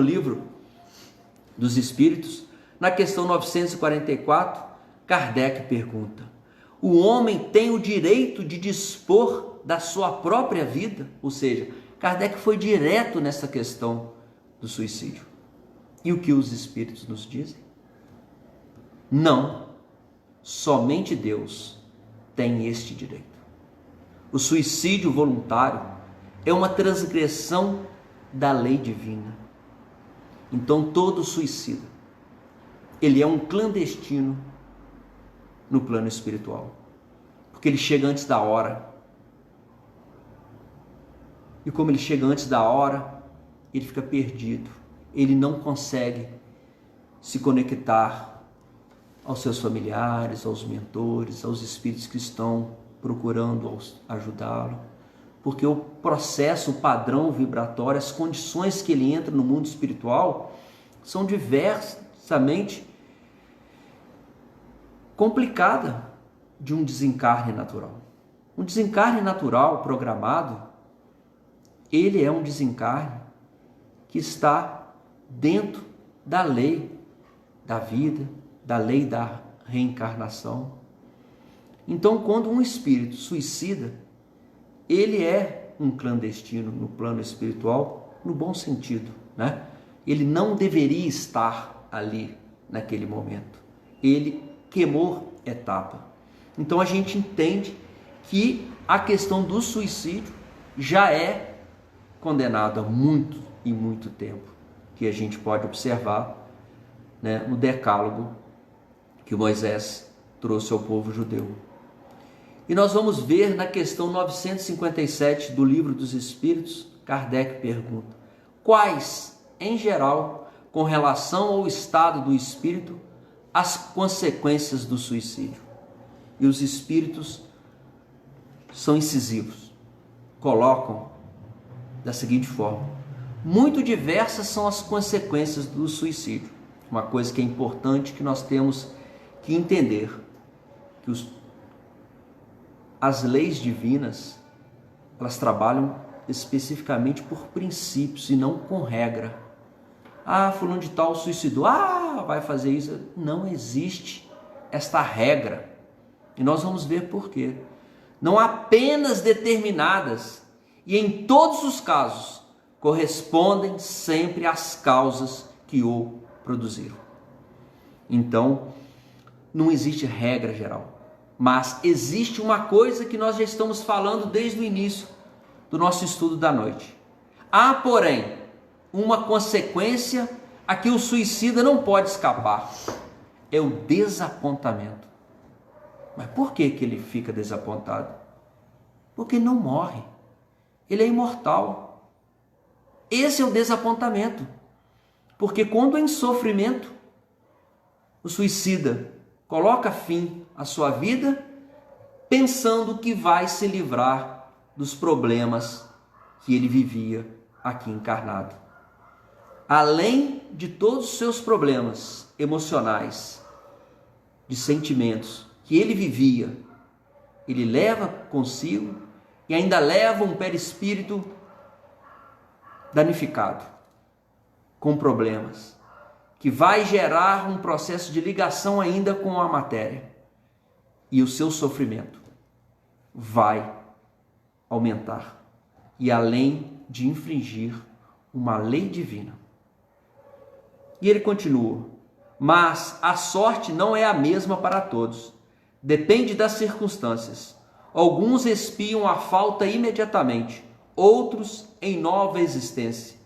livro dos Espíritos, na questão 944, Kardec pergunta: o homem tem o direito de dispor da sua própria vida? Ou seja, Kardec foi direto nessa questão do suicídio. E o que os Espíritos nos dizem? Não, somente Deus tem este direito. O suicídio voluntário é uma transgressão da lei divina. Então todo suicida, ele é um clandestino no plano espiritual, porque ele chega antes da hora. E como ele chega antes da hora, ele fica perdido. Ele não consegue se conectar aos seus familiares, aos mentores, aos espíritos que estão procurando ajudá-lo. Porque o processo, o padrão vibratório, as condições que ele entra no mundo espiritual são diversamente complicadas de um desencarne natural. Um desencarne natural programado, ele é um desencarne que está dentro da lei da vida, da lei da reencarnação. Então, quando um espírito suicida, ele é um clandestino no plano espiritual, no bom sentido, né? Ele não deveria estar ali naquele momento. Ele queimou etapa. Então a gente entende que a questão do suicídio já é condenada há muito e muito tempo, que a gente pode observar, né, no decálogo que Moisés trouxe ao povo judeu. E nós vamos ver na questão 957 do Livro dos Espíritos, Kardec pergunta: quais, em geral, com relação ao estado do espírito, as consequências do suicídio? E os espíritos são incisivos, colocam da seguinte forma: muito diversas são as consequências do suicídio. Uma coisa que é importante que nós temos que entender, que as leis divinas, elas trabalham especificamente por princípios e não com regra. Ah, fulano de tal suicidou, vai fazer isso. Não existe esta regra. E nós vamos ver por quê. Não apenas determinadas, e em todos os casos, correspondem sempre às causas que o produziram. Então, não existe regra geral. Mas existe uma coisa que nós já estamos falando desde o início do nosso estudo da noite. Há, porém, uma consequência a que o suicida não pode escapar. É o desapontamento. Mas por que ele fica desapontado? Porque ele não morre. Ele é imortal. Esse é o desapontamento. Porque quando em sofrimento, o suicida coloca fim à sua vida, pensando que vai se livrar dos problemas que ele vivia aqui encarnado. Além de todos os seus problemas emocionais, de sentimentos que ele vivia, ele leva consigo e ainda leva um perispírito danificado, com problemas, que vai gerar um processo de ligação ainda com a matéria. E o seu sofrimento vai aumentar. E além de infringir uma lei divina. E ele continua: mas a sorte não é a mesma para todos. Depende das circunstâncias. Alguns expiam a falta imediatamente, outros em nova existência,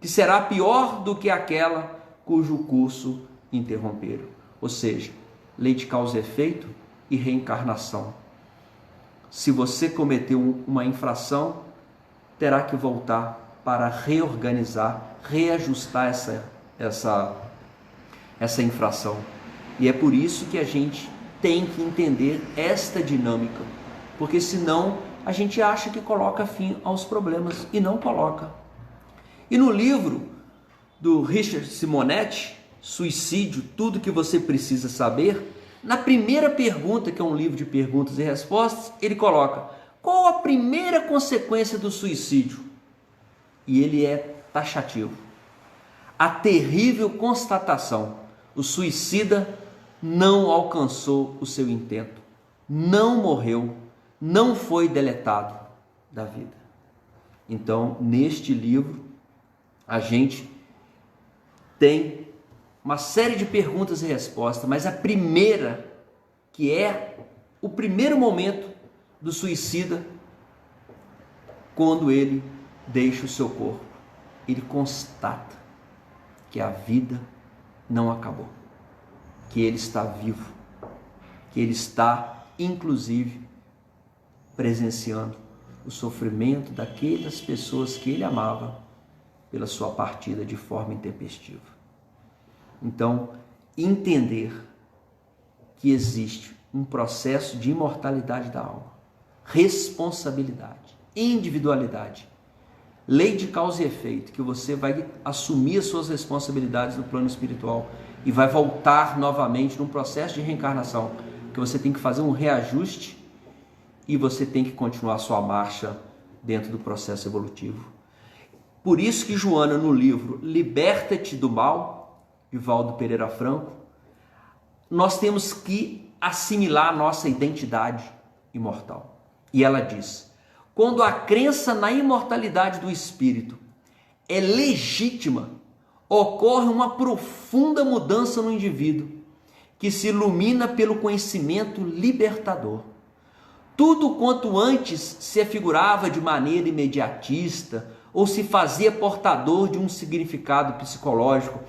que será pior do que aquela cujo curso interromperam. ou seja, lei de causa e efeito e reencarnação. Se você cometeu uma infração, terá que voltar para reorganizar, reajustar essa infração. E é por isso que a gente tem que entender esta dinâmica, porque senão a gente acha que coloca fim aos problemas e não coloca. E no livro do Richard Simonetti, Suicídio, Tudo que Você Precisa Saber, na primeira pergunta, que é um livro de perguntas e respostas, ele coloca: qual a primeira consequência do suicídio? E ele é taxativo. A terrível constatação: o suicida não alcançou o seu intento, não morreu, não foi deletado da vida. Então, neste livro, a gente tem uma série de perguntas e respostas, mas a primeira, que é o primeiro momento do suicida, quando ele deixa o seu corpo, ele constata que a vida não acabou, que ele está vivo, que ele está, inclusive, presenciando o sofrimento daquelas pessoas que ele amava pela sua partida de forma intempestiva. Então, entender que existe um processo de imortalidade da alma, responsabilidade, individualidade, lei de causa e efeito, que você vai assumir as suas responsabilidades no plano espiritual e vai voltar novamente num processo de reencarnação, que você tem que fazer um reajuste e você tem que continuar a sua marcha dentro do processo evolutivo. Por isso que Joana, no livro Liberta-te do Mal, de Valdo Pereira Franco, nós temos que assimilar a nossa identidade imortal. E ela diz: quando a crença na imortalidade do espírito é legítima, ocorre uma profunda mudança no indivíduo, que se ilumina pelo conhecimento libertador. Tudo quanto antes se afigurava de maneira imediatista ou se fazia portador de um significado psicológico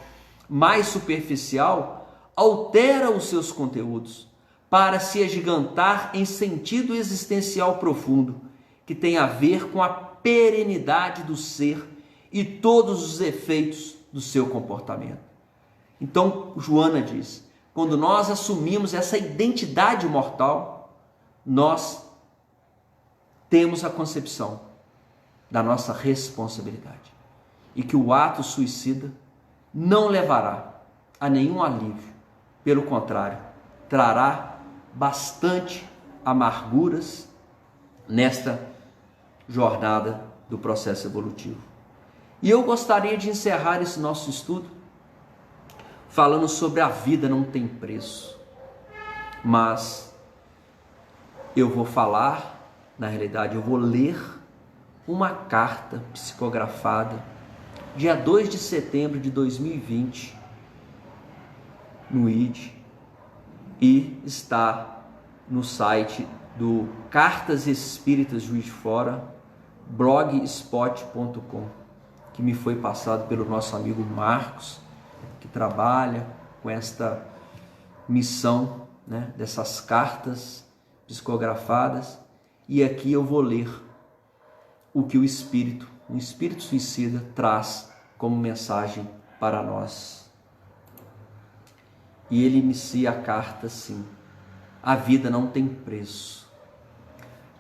mais superficial, altera os seus conteúdos para se agigantar em sentido existencial profundo, que tem a ver com a perenidade do ser e todos os efeitos do seu comportamento. Então, Joana diz: quando nós assumimos essa identidade mortal, nós temos a concepção da nossa responsabilidade e que o ato suicida não levará a nenhum alívio, pelo contrário, trará bastante amarguras nesta jornada do processo evolutivo. E eu gostaria de encerrar esse nosso estudo falando sobre a vida não tem preço, mas eu vou falar, na realidade eu vou ler uma carta psicografada dia 2 de setembro de 2020 no ID, e está no site do Cartas Espíritas Juiz de Fora, blogspot.com, que me foi passado pelo nosso amigo Marcos, que trabalha com esta missão, né, dessas cartas psicografadas. E aqui eu vou ler o que um espírito suicida traz como mensagem para nós. E ele inicia a carta assim: a vida não tem preço.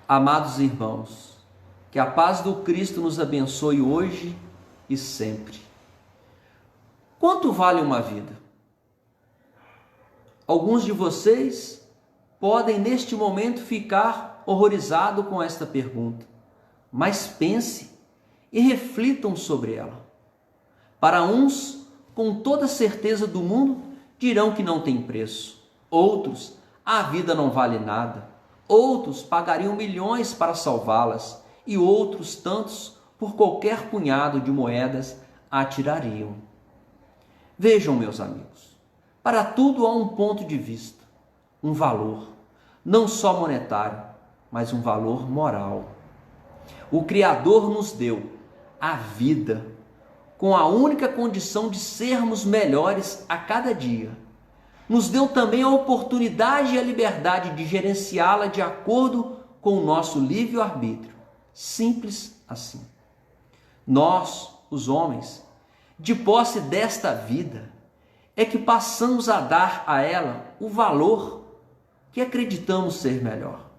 Amados irmãos, que a paz do Cristo nos abençoe hoje e sempre. Quanto vale uma vida? Alguns de vocês podem neste momento ficar horrorizados com esta pergunta, mas pense e reflitam sobre ela. Para uns, com toda certeza do mundo, dirão que não tem preço. Outros, a vida não vale nada. Outros pagariam milhões para salvá-las, e outros tantos, por qualquer punhado de moedas, a atirariam. Vejam, meus amigos, para tudo há um ponto de vista, um valor, não só monetário, mas um valor moral. O Criador nos deu a vida com a única condição de sermos melhores a cada dia, nos deu também a oportunidade e a liberdade de gerenciá-la de acordo com o nosso livre-arbítrio. Simples assim. Nós, os homens, de posse desta vida, é que passamos a dar a ela o valor que acreditamos ser melhor.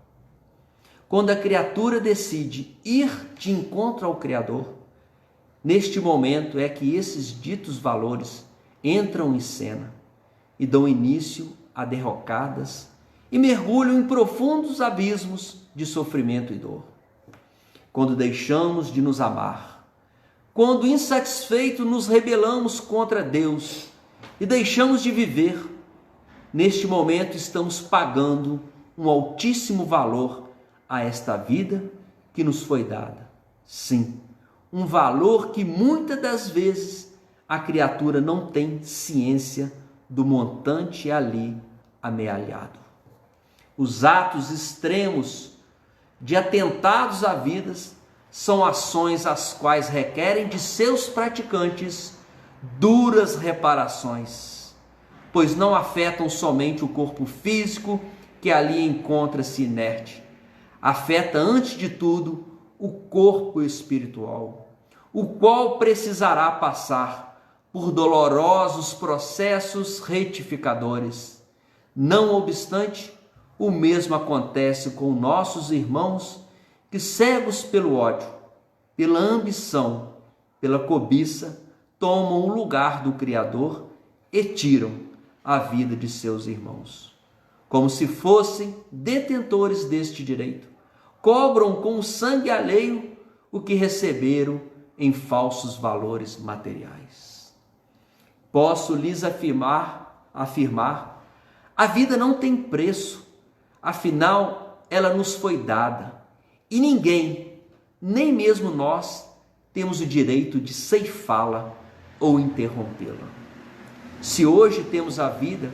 Quando a criatura decide ir de encontro ao Criador, neste momento é que esses ditos valores entram em cena e dão início a derrocadas e mergulham em profundos abismos de sofrimento e dor. Quando deixamos de nos amar, quando insatisfeitos nos rebelamos contra Deus e deixamos de viver, neste momento estamos pagando um altíssimo valor a esta vida que nos foi dada. Sim, um valor que muitas das vezes a criatura não tem ciência do montante ali amealhado. Os atos extremos de atentados a vidas são ações as quais requerem de seus praticantes duras reparações, pois não afetam somente o corpo físico que ali encontra-se inerte, afeta antes de tudo o corpo espiritual, o qual precisará passar por dolorosos processos retificadores. Não obstante, o mesmo acontece com nossos irmãos que, cegos pelo ódio, pela ambição, pela cobiça, tomam o lugar do Criador e tiram a vida de seus irmãos. Como se fossem detentores deste direito, cobram com o sangue alheio o que receberam em falsos valores materiais. Posso lhes afirmar, a vida não tem preço, afinal ela nos foi dada, e ninguém, nem mesmo nós, temos o direito de ceifá-la ou interrompê-la. Se hoje temos a vida,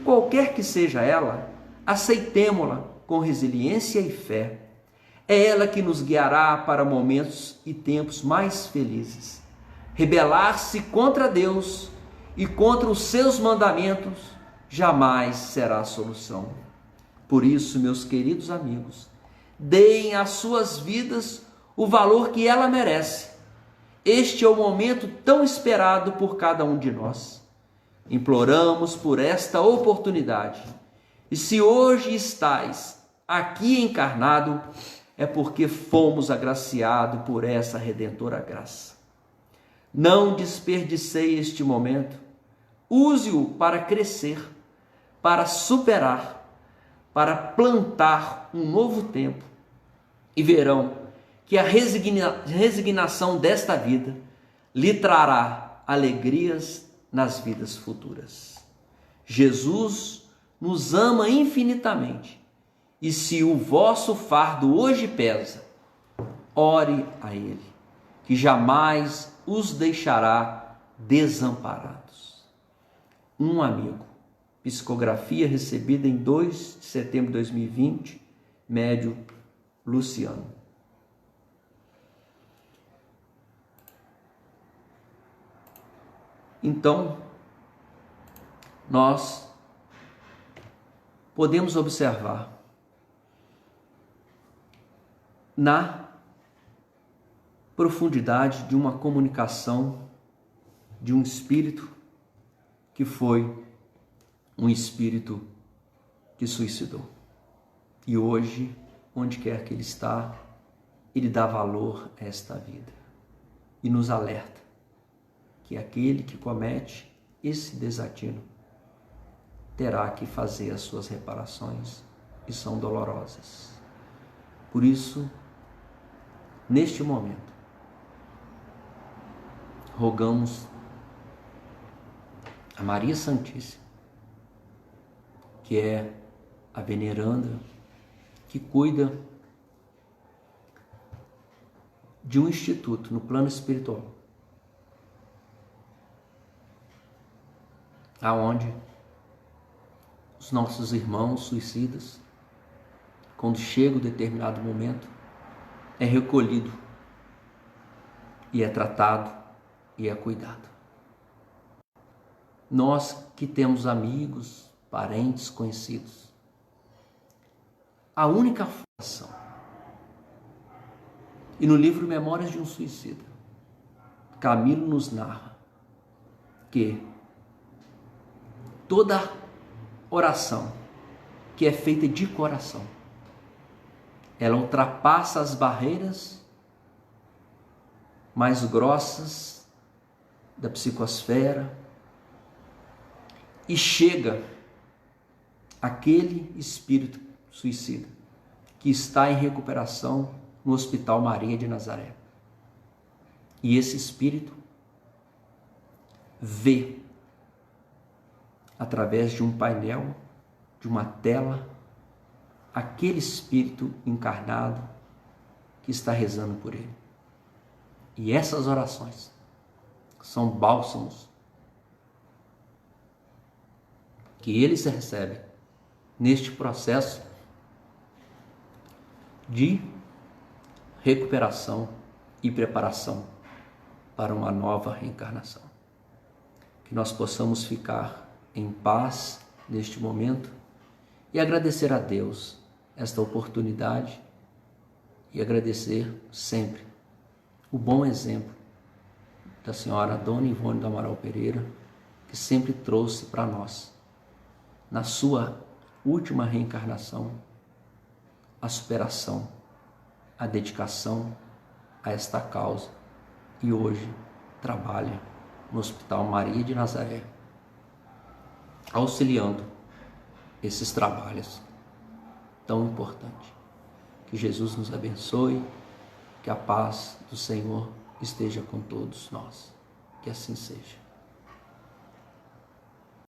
qualquer que seja ela, aceitemo-la com resiliência e fé. É ela que nos guiará para momentos e tempos mais felizes. Rebelar-se contra Deus e contra os seus mandamentos jamais será a solução. Por isso, meus queridos amigos, deem às suas vidas o valor que ela merece. Este é o momento tão esperado por cada um de nós. Imploramos por esta oportunidade. E se hoje estais aqui encarnado, é porque fomos agraciados por essa redentora graça. Não desperdicei este momento. Use-o para crescer, para superar, para plantar um novo tempo. E verão que a resignação desta vida lhe trará alegrias nas vidas futuras. Jesus nos ama infinitamente, e se o vosso fardo hoje pesa, ore a Ele, que jamais os deixará desamparados. Um amigo. Psicografia recebida em 2 de setembro de 2020, médio Luciano. Então, nós podemos observar na profundidade de uma comunicação de um espírito que foi um espírito que suicidou. E hoje, onde quer que ele está, ele dá valor a esta vida e nos alerta que aquele que comete esse desatino terá que fazer as suas reparações, que são dolorosas. Por isso, neste momento, rogamos a Maria Santíssima, que é a veneranda que cuida de um instituto no plano espiritual, aonde os nossos irmãos suicidas, quando chega o determinado momento, é recolhido e é tratado e é cuidado. Nós que temos amigos parentes, conhecidos. A única formação. E no livro Memórias de um Suicida, Camilo nos narra que toda oração que é feita de coração, ela ultrapassa as barreiras mais grossas da psicosfera e chega àquele espírito suicida que está em recuperação no Hospital Maria de Nazaré. E esse espírito vê através de um painel, de uma tela, aquele espírito encarnado que está rezando por ele. E essas orações são bálsamos que eles recebem neste processo de recuperação e preparação para uma nova reencarnação. Que nós possamos ficar em paz neste momento e agradecer a Deus esta oportunidade e agradecer sempre o bom exemplo da senhora Dona Ivone do Amaral Pereira, que sempre trouxe para nós, na sua última reencarnação, a superação, a dedicação a esta causa, e hoje trabalha no Hospital Maria de Nazaré, auxiliando esses trabalhos tão importantes. Que Jesus nos abençoe, que a paz do Senhor esteja com todos nós. Que assim seja.